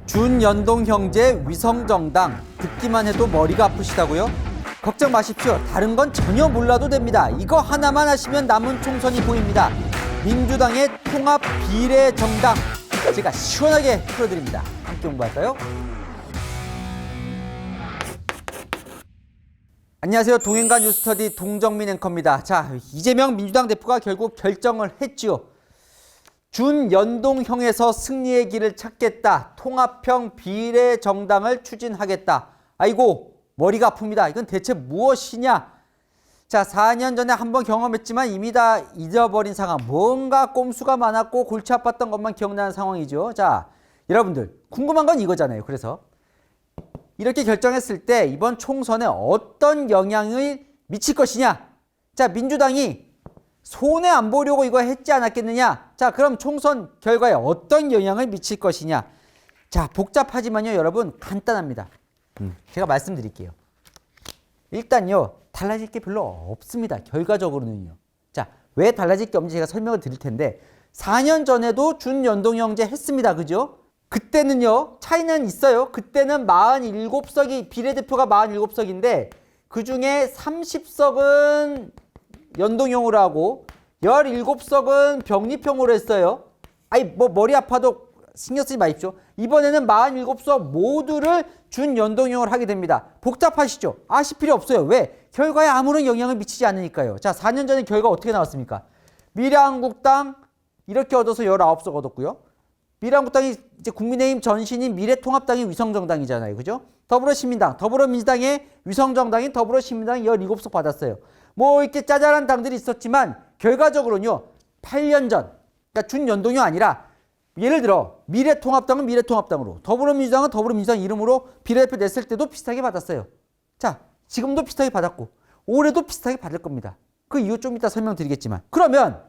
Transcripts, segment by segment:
준연동 형제 위성정당 듣기만 해도 머리가 아프시다고요? 걱정 마십시오. 다른 건 전혀 몰라도 됩니다. 이거 하나만 하시면 남은 총선이 보입니다. 민주당의 통합 비례정당 제가 시원하게 풀어드립니다. 함께 공부할까요? 안녕하세요. 동행가 뉴스터디 동정민 앵커입니다. 자, 이재명 민주당 대표가 결국 결정을 했지요. 준연동형에서 승리의 길을 찾겠다. 통합형 비례정당을 추진하겠다. 아이고, 머리가 아픕니다. 이건 대체 무엇이냐? 자, 4년 전에 한번 경험했지만 이미 다 잊어버린 상황. 뭔가 꼼수가 많았고 골치 아팠던 것만 기억나는 상황이죠. 자, 여러분들 궁금한 건 이거잖아요. 그래서 이렇게 결정했을 때 이번 총선에 어떤 영향을 미칠 것이냐? 자, 민주당이 손해 안 보려고 이거 했지 않았겠느냐? 자, 그럼 총선 결과에 어떤 영향을 미칠 것이냐? 자, 복잡하지만요, 여러분 간단합니다. 제가 말씀드릴게요. 일단요, 달라질 게 별로 없습니다. 결과적으로는요. 자, 왜 달라질 게 없는지 제가 설명을 드릴 텐데 4년 전에도 준연동형제 했습니다. 그죠? 그때는요, 차이는 있어요. 그때는 47석이, 비례대표가 47석인데 그중에 30석은 연동형으로 하고 17석은 병립형으로 했어요. 아니, 뭐 머리 아파도 신경 쓰지 마십시오. 이번에는 47석 모두를 준연동형을 하게 됩니다. 복잡하시죠? 아실 필요 없어요. 왜? 결과에 아무런 영향을 미치지 않으니까요. 자, 4년 전에 결과 어떻게 나왔습니까? 미래한국당 이렇게 얻어서 19석 얻었고요. 미래한국당이 이제 국민의힘 전신인 미래통합당이 위성정당이잖아요. 그죠? 더불어시민당, 더불어민주당의 위성정당인 더불어시민당이 17석 받았어요. 뭐 이렇게 짜잘한 당들이 있었지만 결과적으로는요. 8년 전, 그러니까 준연동형 아니라 예를 들어 미래통합당은 미래통합당으로, 더불어민주당은 더불어민주당 이름으로 비례대표 냈을 때도 비슷하게 받았어요. 자, 지금도 비슷하게 받았고 올해도 비슷하게 받을 겁니다. 그 이유 좀 이따 설명드리겠지만, 그러면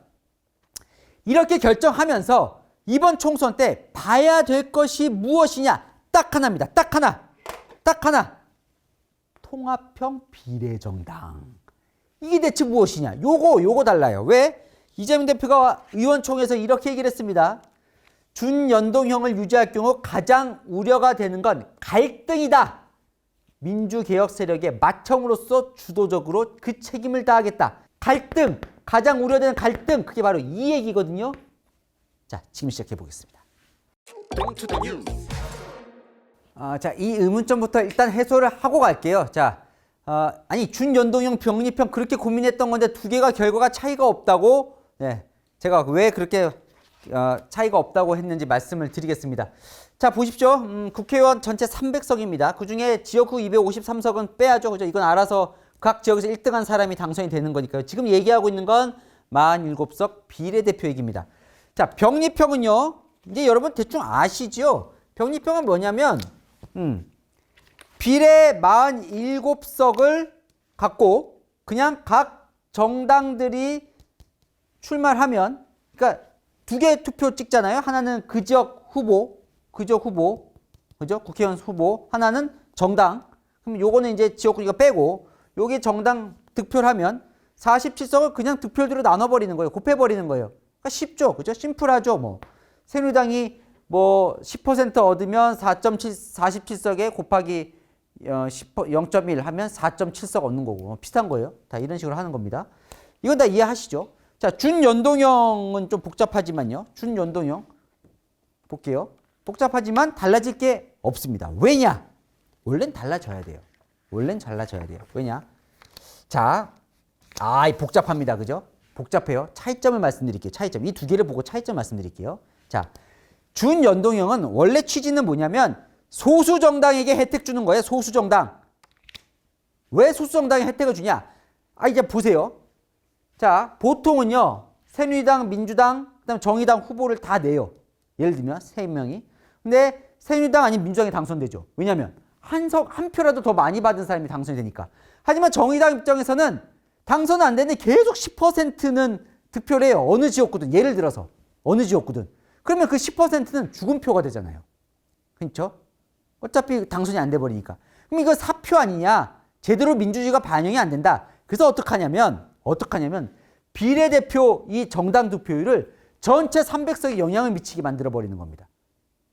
이렇게 결정하면서 이번 총선 때 봐야 될 것이 무엇이냐? 딱 하나입니다. 딱 하나. 통합형 비례정당. 이게 대체 무엇이냐? 요거 달라요. 왜? 이재명 대표가 의원총회에서 이렇게 얘기를 했습니다. 준연동형을 유지할 경우 가장 우려가 되는 건 갈등이다. 민주개혁 세력의 맏형으로서 주도적으로 그 책임을 다하겠다. 갈등, 가장 우려되는 갈등, 그게 바로 이 얘기거든요. 자, 지금 시작해 보겠습니다. 자, 이 의문점부터 일단 해소를 하고 갈게요. 자, 아니 준연동형 병립형 그렇게 고민했던 건데 두 개가 결과가 차이가 없다고, 네, 제가 왜 그렇게 차이가 없다고 했는지 말씀을 드리겠습니다. 자, 보십시오. 국회의원 전체 300석입니다. 그중에 지역구 253석은 빼야죠. 그죠? 이건 알아서 각 지역에서 1등한 사람이 당선이 되는 거니까요. 지금 얘기하고 있는 건 47석 비례대표 얘기입니다. 자, 병립형은요. 이제 여러분 대충 아시죠? 병립형은 뭐냐면 비례 47석을 갖고 그냥 각 정당들이 출마를 하면, 그러니까 두 개의 투표 찍잖아요. 하나는 그 지역 후보, 그죠? 국회의원 후보. 하나는 정당. 그럼 요거는 이제 지역구 이거 빼고 요게 정당 득표를 하면 47석을 그냥 득표율로 나눠버리는 거예요. 곱해버리는 거예요. 그러니까 쉽죠? 그죠? 심플하죠? 뭐 새누리당이 뭐 10% 얻으면 47석에 곱하기 0.1 하면 4.7석 얻는 거고 비슷한 거예요. 다 이런 식으로 하는 겁니다. 이건 다 이해하시죠? 자, 준연동형은 좀 복잡하지만요. 준연동형 볼게요. 복잡하지만 달라질 게 없습니다. 왜냐? 원래는 달라져야 돼요. 왜냐? 자, 복잡합니다. 그죠? 복잡해요. 차이점을 말씀드릴게요. 차이점. 이 두 개를 보고 차이점 말씀드릴게요. 자, 준연동형은 원래 취지는 뭐냐면 소수 정당에게 혜택 주는 거예요. 소수 정당. 왜 소수 정당에 혜택을 주냐? 이제 보세요. 자, 보통은요. 새누리당, 민주당, 그다음 정의당 후보를 다 내요. 예를 들면 3명이. 근데 새누리당 아니면 민주당이 당선되죠. 왜냐면 한 표라도 더 많이 받은 사람이 당선이 되니까. 하지만 정의당 입장에서는 당선은 안 되는데 계속 10%는 득표를 해요. 어느 지역구든. 예를 들어서 어느 지역구든. 그러면 그 10%는 죽은 표가 되잖아요. 그렇죠? 어차피 당선이 안 돼버리니까. 그럼 이거 사표 아니냐? 제대로 민주주의가 반영이 안 된다. 그래서 어떡하냐면 비례대표 이 정당 득표율을 전체 300석에 영향을 미치게 만들어버리는 겁니다.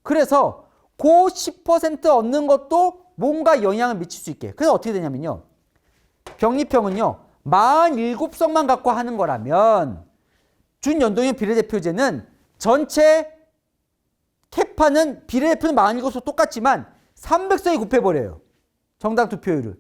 그래서 그 10% 얻는 것도 뭔가 영향을 미칠 수 있게. 그래서 어떻게 되냐면요. 병립형은요. 47석만 갖고 하는 거라면 준연동형 비례대표제는 전체 캐파는 비례대표는 47석 똑같지만 300석이 곱해버려요. 정당 투표율을.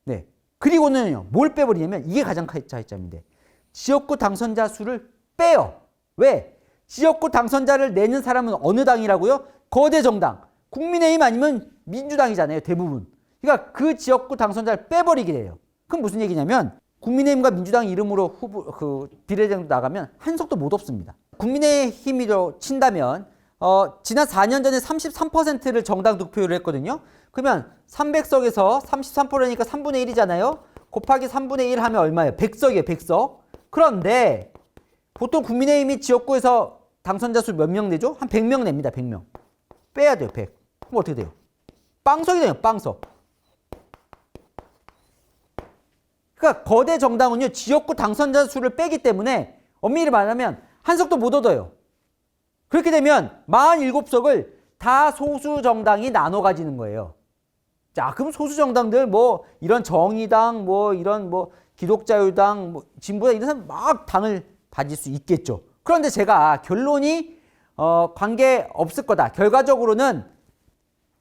네. 그리고는요. 뭘 빼버리냐면 이게 가장 큰 차이점인데 지역구 당선자 수를 빼요. 왜? 지역구 당선자를 내는 사람은 어느 당이라고요? 거대 정당. 국민의힘 아니면 민주당이잖아요. 대부분. 그러니까 그 지역구 당선자를 빼버리게 돼요. 그럼 무슨 얘기냐면 국민의힘과 민주당 이름으로 비례대표 나가면 한 석도 못 얻습니다. 국민의힘으로 친다면 지난 4년 전에 33%를 정당 득표율을 했거든요. 그러면 300석에서 33%니까 3분의 1이잖아요. 곱하기 3분의 1 하면 얼마예요? 100석이에요. 100석. 그런데 보통 국민의힘이 지역구에서 당선자 수 몇 명 내죠? 한 100명 냅니다. 100명. 빼야 돼요. 100. 그럼 어떻게 돼요? 빵석이 돼요. 빵석. 그러니까 거대 정당은요. 지역구 당선자 수를 빼기 때문에 엄밀히 말하면 한 석도 못 얻어요. 그렇게 되면 47석을 다 소수 정당이 나눠 가지는 거예요. 자, 그럼 소수 정당들 뭐 이런 정의당 뭐 이런 뭐 기독자유당 뭐 진보당 이런 사람 막 당을 가질 수 있겠죠. 그런데 제가 결론이 관계 없을 거다. 결과적으로는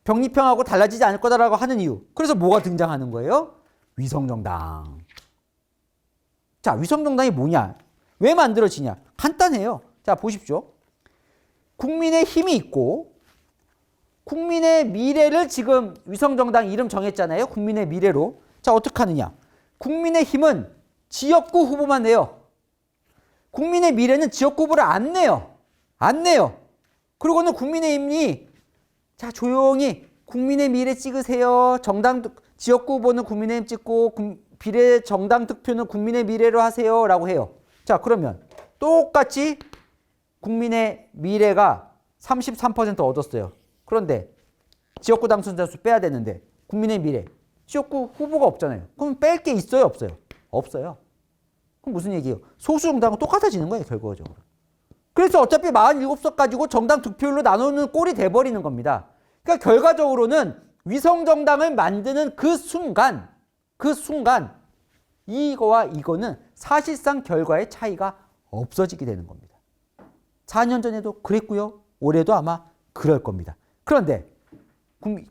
병립형하고 달라지지 않을 거다라고 하는 이유. 그래서 뭐가 등장하는 거예요? 위성정당. 자, 위성정당이 뭐냐? 왜 만들어지냐? 간단해요. 자, 보십시오. 국민의 힘이 있고 국민의 미래를 지금 위성정당 이름 정했잖아요. 국민의 미래로. 자, 어떻게 하느냐? 국민의 힘은 지역구 후보만 내요. 국민의 미래는 지역구 후보를 안 내요. 안 내요. 그리고는 국민의힘이 자, 조용히 국민의 미래 찍으세요. 정당 지역구 후보는 국민의힘 찍고 비례 정당 득표는 국민의 미래로 하세요. 라고 해요. 자, 그러면 똑같이 국민의 미래가 33% 얻었어요. 그런데 지역구 당선자 수 빼야 되는데 국민의 미래, 지역구 후보가 없잖아요. 그럼 뺄 게 있어요? 없어요? 없어요. 그럼 무슨 얘기예요? 소수 정당은 똑같아지는 거예요. 결과적으로. 그래서 어차피 47석 가지고 정당 득표율로 나누는 꼴이 돼버리는 겁니다. 그러니까 결과적으로는 위성정당을 만드는 그 순간 이거와 이거는 사실상 결과의 차이가 없어지게 되는 겁니다. 4년 전에도 그랬고요. 올해도 아마 그럴 겁니다. 그런데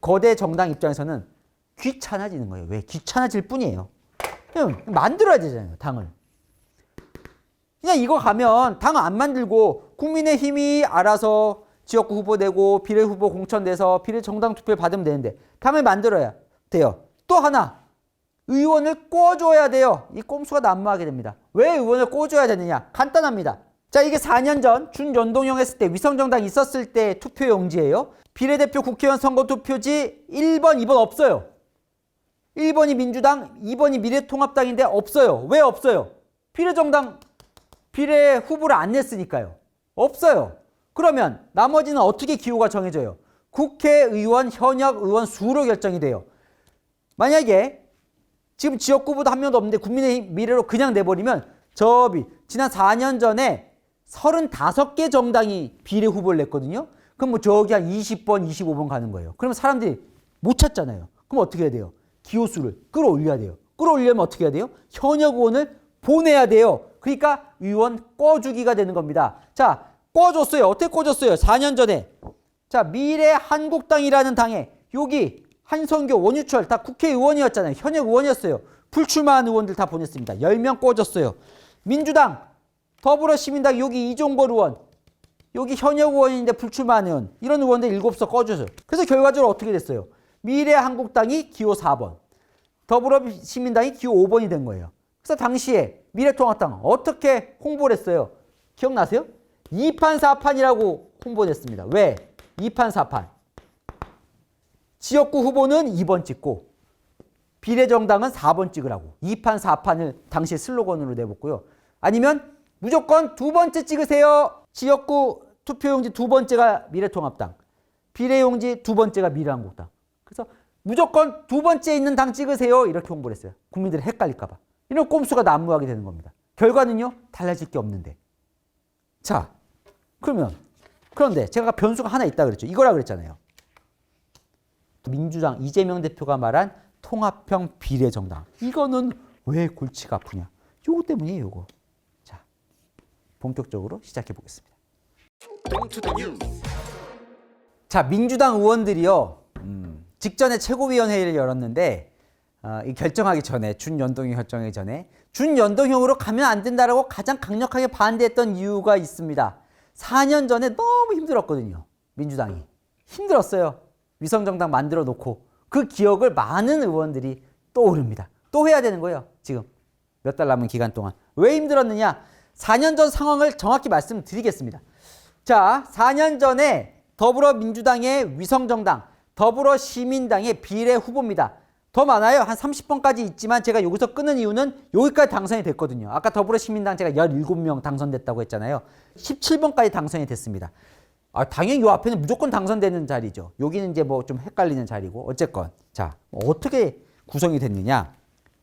거대 정당 입장에서는 귀찮아지는 거예요. 왜? 귀찮아질 뿐이에요. 그냥 만들어야 되잖아요. 당을. 그냥 이거 가면 당 안 만들고 국민의힘이 알아서 지역구 후보 내고 비례 후보 공천돼서 비례 정당 투표를 받으면 되는데 당을 만들어야 돼요. 또 하나. 의원을 꿔줘야 돼요. 이 꼼수가 난무하게 됩니다. 왜 의원을 꿔줘야 되느냐? 간단합니다. 자, 이게 4년 전 준연동형 했을 때 위성정당 있었을 때 투표용지예요. 비례대표 국회의원 선거투표지 1번, 2번 없어요. 1번이 민주당, 2번이 미래통합당인데 없어요. 왜 없어요? 비례정당, 비례 후보를 안 냈으니까요. 없어요. 그러면 나머지는 어떻게 기호가 정해져요? 국회의원, 현역 의원 수로 결정이 돼요. 만약에 지금 지역구보다 한 명도 없는데 국민의 미래로 그냥 내버리면 지난 4년 전에 35개 정당이 비례 후보를 냈거든요. 그럼 뭐 저기 한 20번, 25번 가는 거예요. 그러면 사람들이 못 찾잖아요. 그럼 어떻게 해야 돼요? 기호수를 끌어올려야 돼요. 끌어올리려면 어떻게 해야 돼요? 현역 의원을 보내야 돼요. 그러니까 의원 꿔주기가 되는 겁니다. 자, 꿔줬어요. 어떻게 꿔줬어요? 4년 전에. 자, 미래한국당이라는 당에 여기 한성교, 원유철 다 국회의원이었잖아요. 현역 의원이었어요. 불출마한 의원들 다 보냈습니다. 10명 꿔줬어요. 민주당, 더불어시민당 여기 이종걸 의원, 여기 현역 의원인데 불출마한 의원, 이런 의원들 7석 꿔줘서. 그래서 결과적으로 어떻게 됐어요? 미래한국당이 기호 4번, 더불어시민당이 기호 5번이 된 거예요. 그래서 당시에 미래통합당 어떻게 홍보를 했어요? 기억나세요? 2판 4판이라고 홍보했습니다. 왜? 2판 4판. 지역구 후보는 2번 찍고 비례정당은 4번 찍으라고 2판 4판을 당시에 슬로건으로 내봤고요. 아니면 무조건 두 번째 찍으세요. 지역구 투표용지 두 번째가 미래통합당, 비례용지 두 번째가 미래한국당. 그래서 무조건 두 번째 있는 당 찍으세요. 이렇게 홍보를 했어요. 국민들이 헷갈릴까 봐. 이런 꼼수가 난무하게 되는 겁니다. 결과는요. 달라질 게 없는데. 자, 그런데 제가 변수가 하나 있다 그랬죠. 이거라 그랬잖아요. 민주당 이재명 대표가 말한 통합형 비례정당. 이거는 왜 골치가 아프냐? 요거 때문이에요, 요거. 자, 본격적으로 시작해 보겠습니다. 자, 민주당 의원들이요. 직전에 최고위원회의를 열었는데 이 결정하기 전에 준연동형 결정하기 전에 준연동형으로 가면 안 된다라고 가장 강력하게 반대했던 이유가 있습니다. 4년 전에 너무 힘들었거든요. 민주당이. 힘들었어요. 위성정당 만들어 놓고 그 기억을 많은 의원들이 떠오릅니다. 또 해야 되는 거예요. 지금 몇 달 남은 기간 동안. 왜 힘들었느냐? 4년 전 상황을 정확히 말씀드리겠습니다. 자, 4년 전에 더불어민주당의 위성정당, 더불어시민당의 비례 후보입니다. 더 많아요. 한 30번까지 있지만 제가 여기서 끊는 이유는 여기까지 당선이 됐거든요. 아까 더불어시민당 제가 17명 당선됐다고 했잖아요. 17번까지 당선이 됐습니다. 당연히 이 앞에는 무조건 당선되는 자리죠. 여기는 이제 뭐 좀 헷갈리는 자리고. 어쨌건 자, 어떻게 구성이 됐느냐.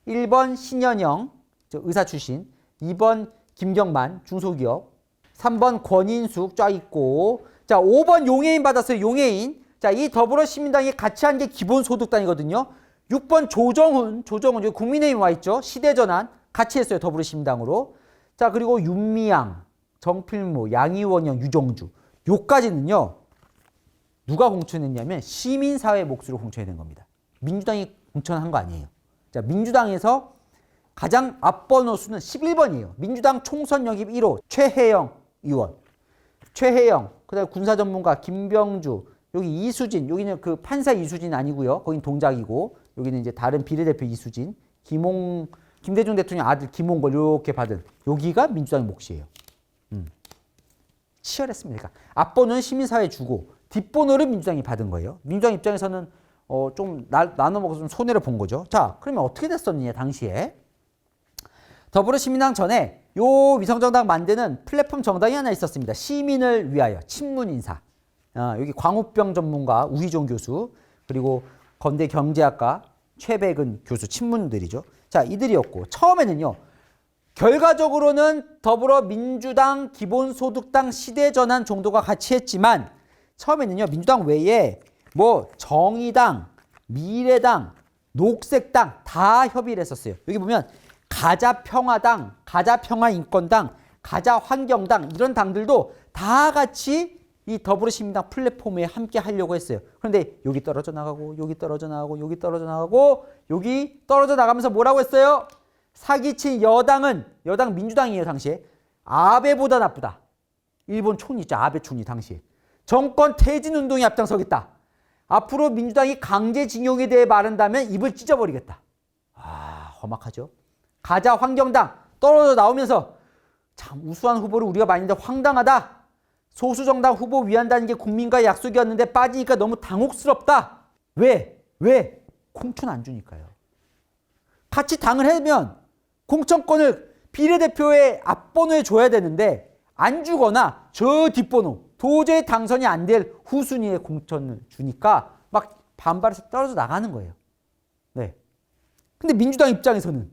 1번 신현영 의사 출신, 2번 김경만 중소기업, 3번 권인숙 쫙 있고, 자 5번 용해인 받았어요. 용해인. 자, 이 더불어시민당이 같이 한 게 기본소득당이거든요. 6번 조정훈 여기 국민의힘 와 있죠. 시대전환 같이 했어요. 더불어시민당으로. 자, 그리고 윤미향, 정필모, 양이원영, 유정주. 요까지는요. 누가 공천했냐면 시민사회 몫으로 공천이 된 겁니다. 민주당이 공천한 거 아니에요. 자, 민주당에서 가장 앞번호 수는 11번이에요. 민주당 총선 영입 1호 최혜영 의원. 최혜영, 그다음에 군사전문가 김병주, 여기 이수진, 여기는 그 판사 이수진 아니고요. 거긴 동작이고, 여기는 이제 다른 비례대표 이수진, 김대중 대통령 아들 김홍걸 이렇게 받은 여기가 민주당의 몫이에요. 치열했습니다. 그러니까 앞번호는 시민사회 주고 뒷번호를 민주당이 받은 거예요. 민주당 입장에서는 좀 나눠 먹어서 좀 손해를 본 거죠. 자, 그러면 어떻게 됐었느냐 당시에. 더불어시민당 전에 요 위성정당 만드는 플랫폼 정당이 하나 있었습니다. 시민을 위하여 친문인사. 여기 광우병 전문가 우희종 교수, 그리고 건대 경제학과 최백은 교수, 친문들이죠. 자, 이들이었고, 처음에는요. 결과적으로는 더불어민주당, 기본소득당, 시대전환 정도가 같이 했지만 처음에는요. 민주당 외에 뭐 정의당, 미래당, 녹색당 다 협의를 했었어요. 여기 보면 가자평화당, 가자평화인권당, 가자환경당 이런 당들도 다 같이 이 더불어시민당 플랫폼에 함께 하려고 했어요. 그런데 여기 떨어져 나가고 여기 떨어져 나가고 여기 떨어져 나가고 여기 떨어져 나가면서 뭐라고 했어요? 사기친 여당 민주당이에요. 당시에. 아베보다 나쁘다. 일본 총리 있죠. 아베 총리 당시에. 정권 퇴진운동에 앞장서겠다. 앞으로 민주당이 강제징용에 대해 말한다면 입을 찢어버리겠다. 험악하죠. 가자환경당 떨어져 나오면서 참 우수한 후보를 우리가 많이 했는데 황당하다. 소수정당 후보 위한다는 게 국민과의 약속이었는데 빠지니까 너무 당혹스럽다. 왜? 공천 안 주니까요. 같이 당을 하면 공천권을 비례대표의 앞번호에 줘야 되는데 안 주거나 저 뒷번호 도저히 당선이 안 될 후순위의 공천을 주니까 막 반발해서 떨어져 나가는 거예요. 네. 근데 민주당 입장에서는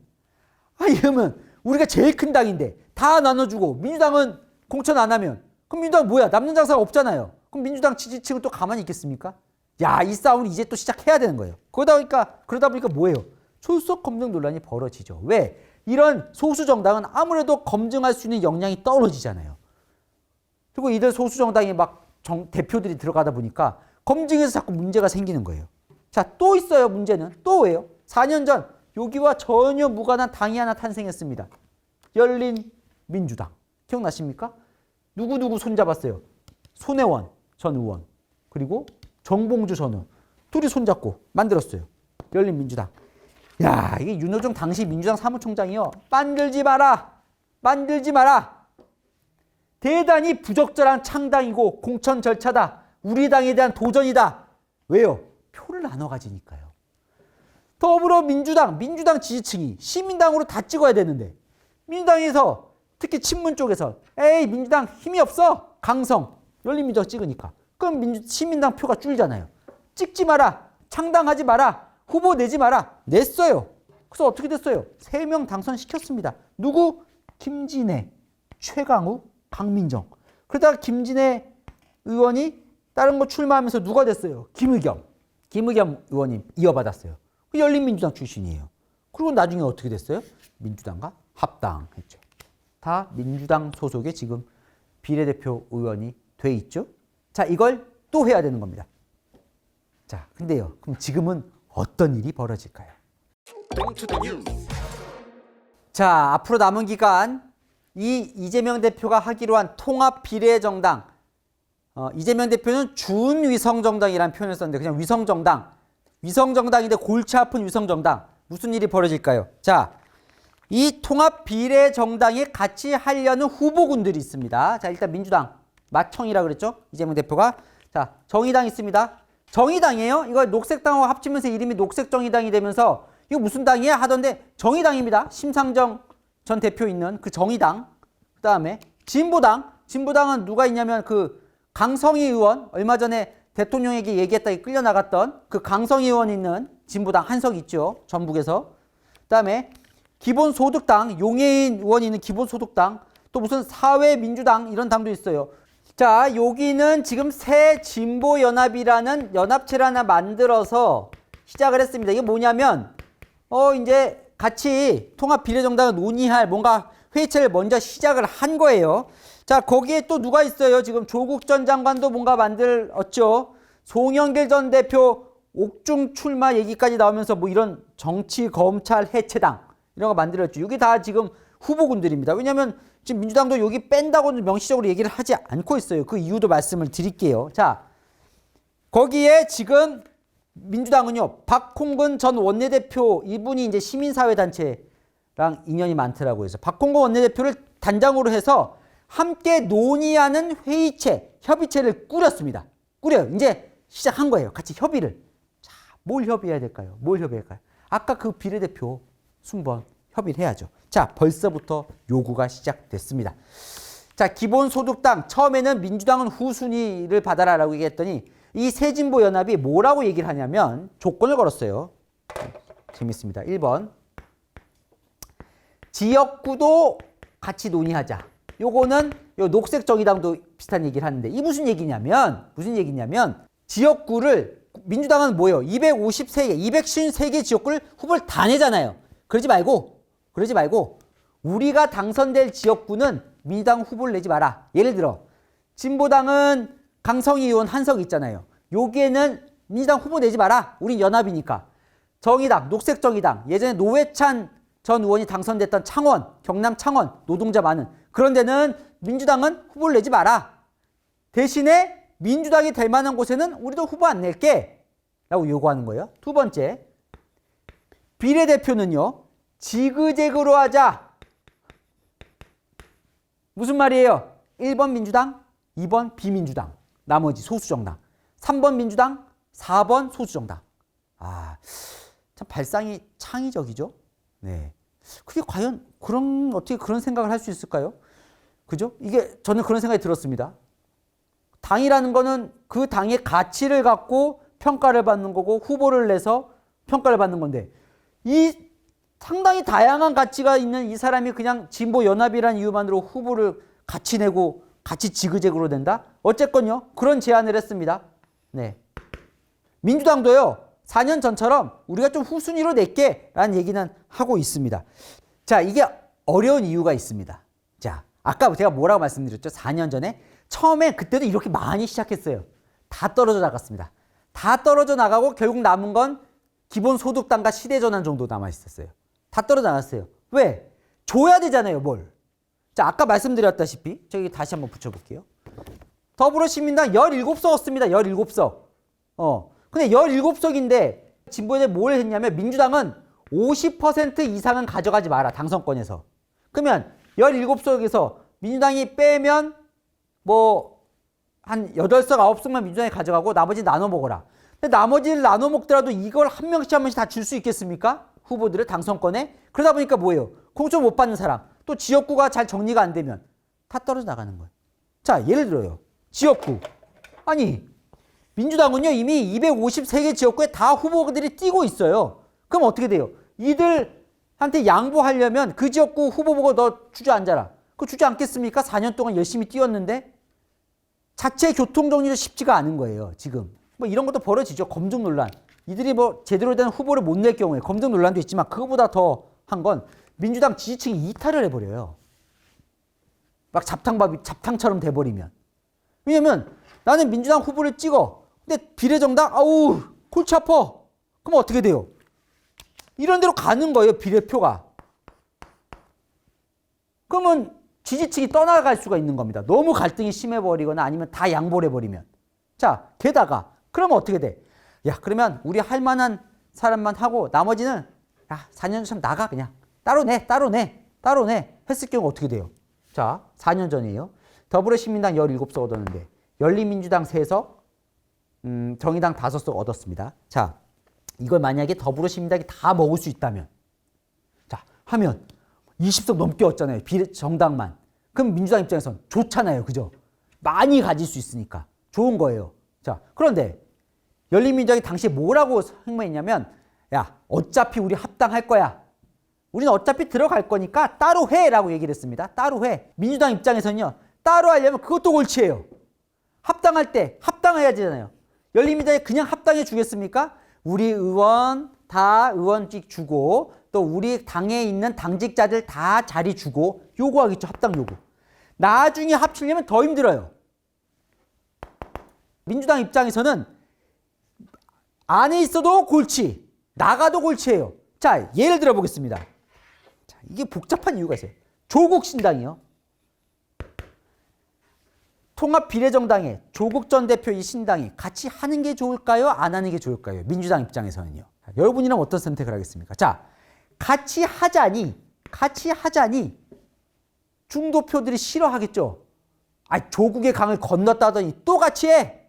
이러면 우리가 제일 큰 당인데 다 나눠주고 민주당은 공천 안 하면 그럼 민주당 뭐야? 남는 장사가 없잖아요. 그럼 민주당 지지층은 또 가만히 있겠습니까? 이 싸움을 이제 또 시작해야 되는 거예요. 그러다 보니까 뭐예요? 출석 검증 논란이 벌어지죠. 왜? 이런 소수 정당은 아무래도 검증할 수 있는 역량이 떨어지잖아요. 그리고 이들 소수 정당에 막 대표들이 들어가다 보니까 검증에서 자꾸 문제가 생기는 거예요. 자, 또 있어요. 문제는 또 왜요? 4년 전 여기와 전혀 무관한 당이 하나 탄생했습니다. 열린민주당. 기억나십니까? 누구 손잡았어요? 손혜원 전 의원 그리고 정봉주 전 의원 둘이 손잡고 만들었어요. 열린민주당. 이게 윤호중 당시 민주당 사무총장이요. 만들지 마라. 대단히 부적절한 창당이고 공천 절차다. 우리 당에 대한 도전이다. 왜요? 표를 나눠 가지니까요. 더불어민주당, 민주당 지지층이 시민당으로 다 찍어야 되는데 민주당에서 특히 친문 쪽에서 민주당 힘이 없어. 강성, 열린민주당 찍으니까. 그럼 시민당 표가 줄잖아요. 찍지 마라. 창당하지 마라. 후보 내지 마라. 냈어요. 그래서 어떻게 됐어요? 3명 당선시켰습니다. 누구? 김진애, 최강우, 강민정. 그러다가 김진애 의원이 다른 거 출마하면서 누가 됐어요? 김의겸. 김의겸 의원님 이어받았어요. 열린민주당 출신이에요. 그리고 나중에 어떻게 됐어요? 민주당과 합당했죠. 다 민주당 소속의 지금 비례대표 의원이 돼 있죠. 자, 이걸 또 해야 되는 겁니다. 자, 근데요. 그럼 지금은 어떤 일이 벌어질까요? 자, 앞으로 남은 기간 이 이재명 대표가 하기로 한 통합 비례정당, 이재명 대표는 준위성정당이라는 표현을 썼는데 그냥 위성정당, 위성정당인데 골치 아픈 위성정당, 무슨 일이 벌어질까요? 자, 이 통합 비례정당이 같이 하려는 후보군들이 있습니다. 자, 일단 민주당, 마청이라 그랬죠? 이재명 대표가. 자, 정의당 있습니다. 정의당이에요. 이거 녹색당하고 합치면서 이름이 녹색정의당이 되면서 이거 무슨 당이야? 하던데 정의당입니다. 심상정 전 대표 있는 그 정의당. 그 다음에 진보당. 진보당은 누가 있냐면 그 강성희 의원, 얼마 전에 대통령에게 얘기했다가 끌려나갔던 그 강성희 의원 있는 진보당 한석 있죠. 전북에서. 그 다음에 기본소득당, 용해인 의원이 있는 기본소득당, 또 무슨 사회민주당 이런 당도 있어요. 자, 여기는 지금 새 진보연합이라는 연합체를 하나 만들어서 시작을 했습니다. 이게 뭐냐면 이제 같이 통합 비례정당을 논의할 뭔가 회의체를 먼저 시작을 한 거예요. 자, 거기에 또 누가 있어요? 지금 조국 전 장관도 뭔가 만들었죠. 송영길 전 대표 옥중 출마 얘기까지 나오면서 뭐 이런 정치 검찰 해체당 이런 거 만들었죠. 여기 다 지금 후보군들입니다. 왜냐하면 지금 민주당도 여기 뺀다고는 명시적으로 얘기를 하지 않고 있어요. 그 이유도 말씀을 드릴게요. 자, 거기에 지금 민주당은요, 박홍근 전 원내대표, 이분이 이제 시민사회단체랑 인연이 많더라고요. 그래서 박홍근 원내대표를 단장으로 해서 함께 논의하는 회의체, 협의체를 꾸렸습니다. 꾸려요. 이제 시작한 거예요. 같이 협의를. 자, 뭘 협의해야 될까요? 뭘 협의할까요? 아까 그 비례대표 순번 협의를 해야죠. 자, 벌써부터 요구가 시작됐습니다. 자, 기본소득당, 처음에는 민주당은 후순위를 받아라라고 얘기했더니 이 새진보연합이 뭐라고 얘기를 하냐면 조건을 걸었어요. 재밌습니다. 1번. 지역구도 같이 논의하자. 요거는 요 녹색정의당도 비슷한 얘기를 하는데 이 무슨 얘기냐면 지역구를 민주당은 뭐예요? 253개, 253개 지역구를 후보를 다 내잖아요. 그러지 말고 우리가 당선될 지역구는 민주당 후보를 내지 마라. 예를 들어 진보당은 강성희 의원 한석 있잖아요. 여기에는 민주당 후보 내지 마라. 우린 연합이니까. 정의당, 녹색정의당, 예전에 노회찬 전 의원이 당선됐던 창원, 경남 창원, 노동자 많은 그런 데는 민주당은 후보를 내지 마라. 대신에 민주당이 될 만한 곳에는 우리도 후보 안 낼게 라고 요구하는 거예요. 두 번째, 비례대표는요, 지그재그로 하자. 무슨 말이에요? 1번 민주당, 2번 비민주당, 나머지 소수정당. 3번 민주당, 4번 소수정당. 아, 참 발상이 창의적이죠? 네. 그게 과연 어떻게 그런 생각을 할 수 있을까요? 그죠? 이게 저는 그런 생각이 들었습니다. 당이라는 거는 그 당의 가치를 갖고 평가를 받는 거고 후보를 내서 평가를 받는 건데 이 상당히 다양한 가치가 있는 이 사람이 그냥 진보연합이라는 이유만으로 후보를 같이 내고 같이 지그재그로 낸다? 어쨌건요. 그런 제안을 했습니다. 네. 민주당도요. 4년 전처럼 우리가 좀 후순위로 낼게 라는 얘기는 하고 있습니다. 자, 이게 어려운 이유가 있습니다. 자, 아까 제가 뭐라고 말씀드렸죠? 4년 전에 처음에 그때도 이렇게 많이 시작했어요. 다 떨어져 나갔습니다. 다 떨어져 나가고 결국 남은 건 기본소득당과 시대전환 정도 남아 있었어요. 다 떨어져 나갔어요. 왜? 줘야 되잖아요, 뭘. 자, 아까 말씀드렸다시피 저기 다시 한번 붙여볼게요. 더불어시민당 17석었습니다. 17석. 근데 17석인데 진보에 뭘 했냐면 민주당은 50% 이상은 가져가지 마라. 당선권에서. 그러면 17석에서 민주당이 빼면 뭐 한 8석, 9석만 민주당이 가져가고 나머지 나눠 먹어라. 근데 나머지를 나눠 먹더라도 이걸 한 명씩 다 줄 수 있겠습니까? 후보들을 당선권에. 그러다 보니까 뭐예요? 공천 못 받는 사람. 또 지역구가 잘 정리가 안 되면 다 떨어져 나가는 거예요. 자, 예를 들어요. 지역구. 아니, 민주당은요, 이미 253개 지역구에 다 후보들이 뛰고 있어요. 그럼 어떻게 돼요? 이들한테 양보하려면 그 지역구 후보 보고 너 주저앉아라. 그거 주저앉겠습니까? 4년 동안 열심히 뛰었는데 자체 교통정리도 쉽지가 않은 거예요, 지금. 뭐 이런 것도 벌어지죠. 검증 논란. 이들이 뭐 제대로 된 후보를 못 낼 경우에 검증 논란도 있지만 그거보다 더 한 건 민주당 지지층이 이탈을 해버려요. 막 잡탕처럼 돼버리면. 왜냐면 나는 민주당 후보를 찍어. 근데 비례정당 아우 골치 아파. 그럼 어떻게 돼요? 이런 데로 가는 거예요. 비례표가. 그러면 지지층이 떠나갈 수가 있는 겁니다. 너무 갈등이 심해버리거나 아니면 다 양보를 해버리면. 자, 게다가 그러면 어떻게 돼? 야, 그러면 우리 할 만한 사람만 하고 나머지는 야, 4년 전 나가 그냥. 따로 내 했을 경우 어떻게 돼요? 자, 4년 전이에요. 더불어시민당 17석 얻었는데 열린민주당 3석, 정의당 5석 얻었습니다. 자, 이걸 만약에 더불어시민당이 다 먹을 수 있다면 자, 하면 20석 넘게 얻잖아요. 정당만. 그럼 민주당 입장에선 좋잖아요. 그죠? 많이 가질 수 있으니까. 좋은 거예요. 자, 그런데 열린민주당이 당시에 뭐라고 행보했냐면 야, 어차피 우리 합당할 거야. 우리는 어차피 들어갈 거니까 따로 해라고 얘기를 했습니다. 따로 해. 민주당 입장에서는요. 따로 하려면 그것도 골치예요. 합당할 때 합당해야 되잖아요. 열린민주당이 그냥 합당해 주겠습니까? 우리 의원 다 의원직 주고 또 우리 당에 있는 당직자들 다 자리 주고 요구하겠죠. 합당 요구. 나중에 합치려면 더 힘들어요. 민주당 입장에서는 안에 있어도 골치, 나가도 골치예요. 자, 예를 들어 보겠습니다. 자, 이게 복잡한 이유가 있어요. 조국 신당이요. 통합비례정당에 조국 전 대표 이 신당이 같이 하는 게 좋을까요? 안 하는 게 좋을까요? 민주당 입장에서는요. 자, 여러분이라면 어떤 선택을 하겠습니까? 자, 같이 하자니 중도표들이 싫어하겠죠. 아, 조국의 강을 건넜다더니 또 같이 해.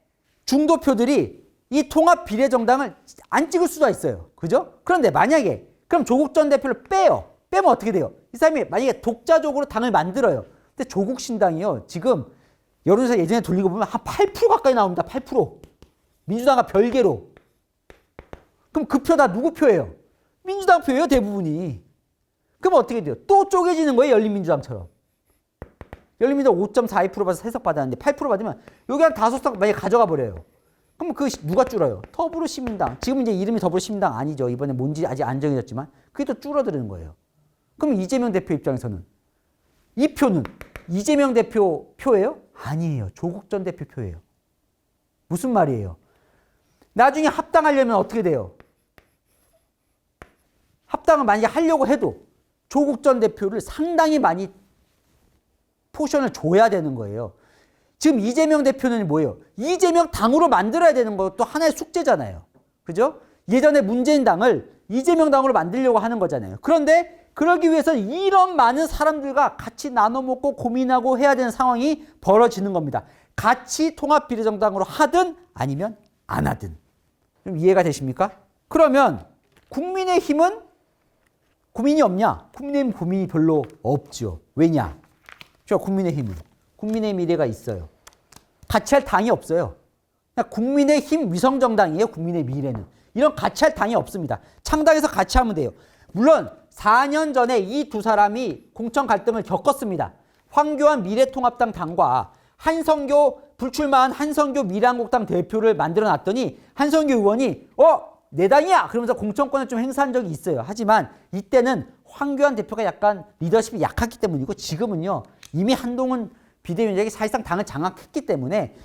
중도표들이 이 통합비례정당을 안 찍을 수가 있어요. 그죠? 그런데 만약에 그럼 조국 전 대표를 빼요. 빼면 어떻게 돼요? 이 사람이 만약에 독자적으로 당을 만들어요. 근데 조국 신당이요. 지금 여론조사 예전에 돌리고 보면 한 8% 가까이 나옵니다. 8%. 민주당과 별개로. 그럼 그 표 다 누구 표예요? 민주당 표예요. 대부분이. 그럼 어떻게 돼요? 또 쪼개지는 거예요. 열린민주당처럼. 열린민주당 5.42% 받아서 3석 받았는데 8% 받으면 여기 한 5석 만약에 가져가 버려요. 그럼 그 누가 줄어요? 더불어시민당. 지금 이제 이름이 더불어시민당 아니죠. 이번에 뭔지 아직 안 정해졌지만 그게 또 줄어드는 거예요. 그럼 이재명 대표 입장에서는 이 표는 이재명 대표 표예요? 아니에요. 조국 전 대표 표예요. 무슨 말이에요? 나중에 합당하려면 어떻게 돼요? 합당을 만약에 하려고 해도 조국 전 대표를 상당히 많이 포션을 줘야 되는 거예요. 지금 이재명 대표는 뭐예요? 이재명 당으로 만들어야 되는 것도 하나의 숙제잖아요. 그죠? 예전에 문재인 당을 이재명 당으로 만들려고 하는 거잖아요. 그런데 그러기 위해서는 이런 많은 사람들과 같이 나눠 먹고 고민하고 해야 되는 상황이 벌어지는 겁니다. 같이 통합비례정당으로 하든 아니면 안 하든. 좀 이해가 되십니까? 그러면 국민의힘은 고민이 없냐? 국민의힘 고민이 별로 없죠. 왜냐? 저 국민의힘은 국민의 미래가 있어요. 같이 할 당이 없어요. 그냥 국민의힘 위성정당이에요. 국민의 미래는. 이런 같이 할 당이 없습니다. 창당해서 같이 하면 돼요. 물론 4년 전에 이 두 사람이 공천 갈등을 겪었습니다. 황교안 미래통합당 당과 한성교 불출마한 한성교 미래한국당 대표를 만들어놨더니 한성교 의원이 내 당이야! 그러면서 공천권을 좀 행사한 적이 있어요. 하지만 이때는 황교안 대표가 약간 리더십이 약했기 때문이고 지금은요. 이미 한동훈 비대위원장이 사실상 당을 장악했기 때문에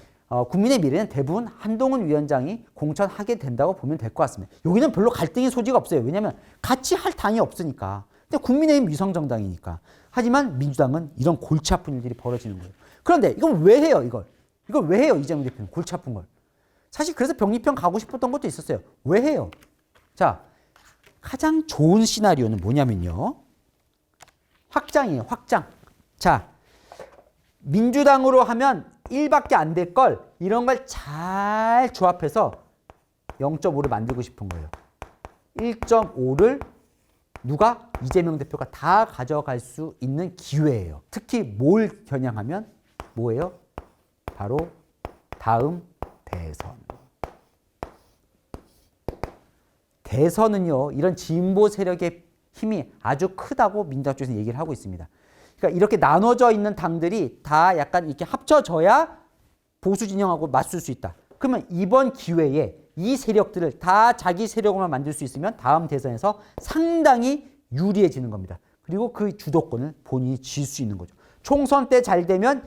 국민의 미래는 대부분 한동훈 위원장이 공천하게 된다고 보면 될 것 같습니다. 여기는 별로 갈등의 소지가 없어요. 왜냐하면 같이 할 당이 없으니까. 근데 국민의힘 위성정당이니까. 하지만 민주당은 이런 골치 아픈 일들이 벌어지는 거예요. 그런데 이건 왜 해요? 이걸 왜 해요? 이재명 대표는 골치 아픈 걸. 사실 그래서 병리편 가고 싶었던 것도 있었어요. 왜 해요? 자, 가장 좋은 시나리오는 뭐냐면요. 확장이에요. 확장. 자, 민주당으로 하면 1밖에 안 될 걸 이런 걸 잘 조합해서 0.5를 만들고 싶은 거예요. 1.5를 누가? 이재명 대표가 다 가져갈 수 있는 기회예요. 특히 뭘 겨냥하면 뭐예요? 바로 다음 대선. 대선은요. 이런 진보 세력의 힘이 아주 크다고 민주당 쪽에서 얘기를 하고 있습니다. 그러니까 이렇게 나눠져 있는 당들이 다 약간 이렇게 합쳐져야 보수 진영하고 맞설 수 있다. 그러면 이번 기회에 이 세력들을 다 자기 세력으로만 만들 수 있으면 다음 대선에서 상당히 유리해지는 겁니다. 그리고 그 주도권을 본인이 쥘 수 있는 거죠. 총선 때 잘 되면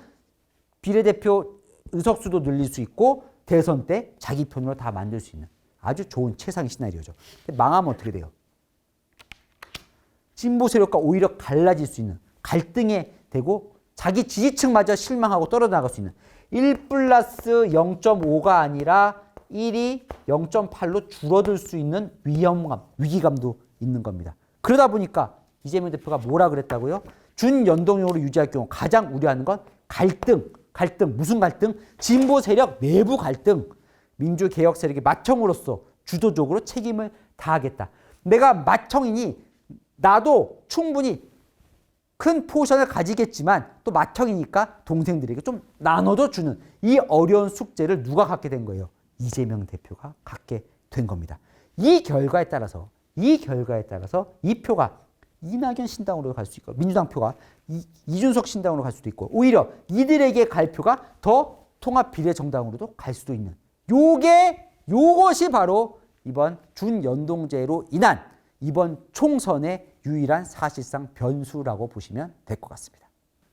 비례대표 의석수도 늘릴 수 있고 대선 때 자기 편으로 다 만들 수 있는 아주 좋은 최상의 시나리오죠. 망하면 어떻게 돼요? 진보 세력과 오히려 갈라질 수 있는 갈등에 되고 자기 지지층마저 실망하고 떨어나갈 수 있는 1 플러스 0.5가 아니라 1이 0.8로 줄어들 수 있는 위험감, 위기감도 있는 겁니다. 그러다 보니까 이재명 대표가 뭐라 그랬다고요? 준연동형으로 유지할 경우 가장 우려하는 건 갈등, 무슨 갈등? 진보 세력 내부 갈등. 민주개혁 세력이 맏형으로서 주도적으로 책임을 다하겠다. 내가 맏형이니 나도 충분히 큰 포션을 가지겠지만 또 맏형이니까 동생들에게 좀 나눠도 주는 이 어려운 숙제를 누가 갖게 된 거예요? 이재명 대표가 갖게 된 겁니다. 이 결과에 따라서 이 표가 이낙연 신당으로 갈 수 있고 민주당 표가 이준석 신당으로 갈 수도 있고 오히려 이들에게 갈 표가 더 통합비례정당으로도 갈 수도 있는 요것이 바로 이번 준연동제로 인한 이번 총선의 유일한 사실상 변수라고 보시면 될 것 같습니다.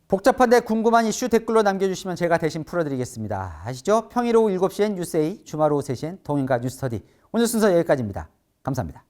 복잡한데 궁금한 이슈 댓글로 남겨주시면 제가 대신 풀어드리겠습니다. 아시죠? 평일 오후 7시엔 뉴스A, 주말 오후 3시엔 동인가 뉴스터디. 오늘 순서 여기까지입니다. 감사합니다.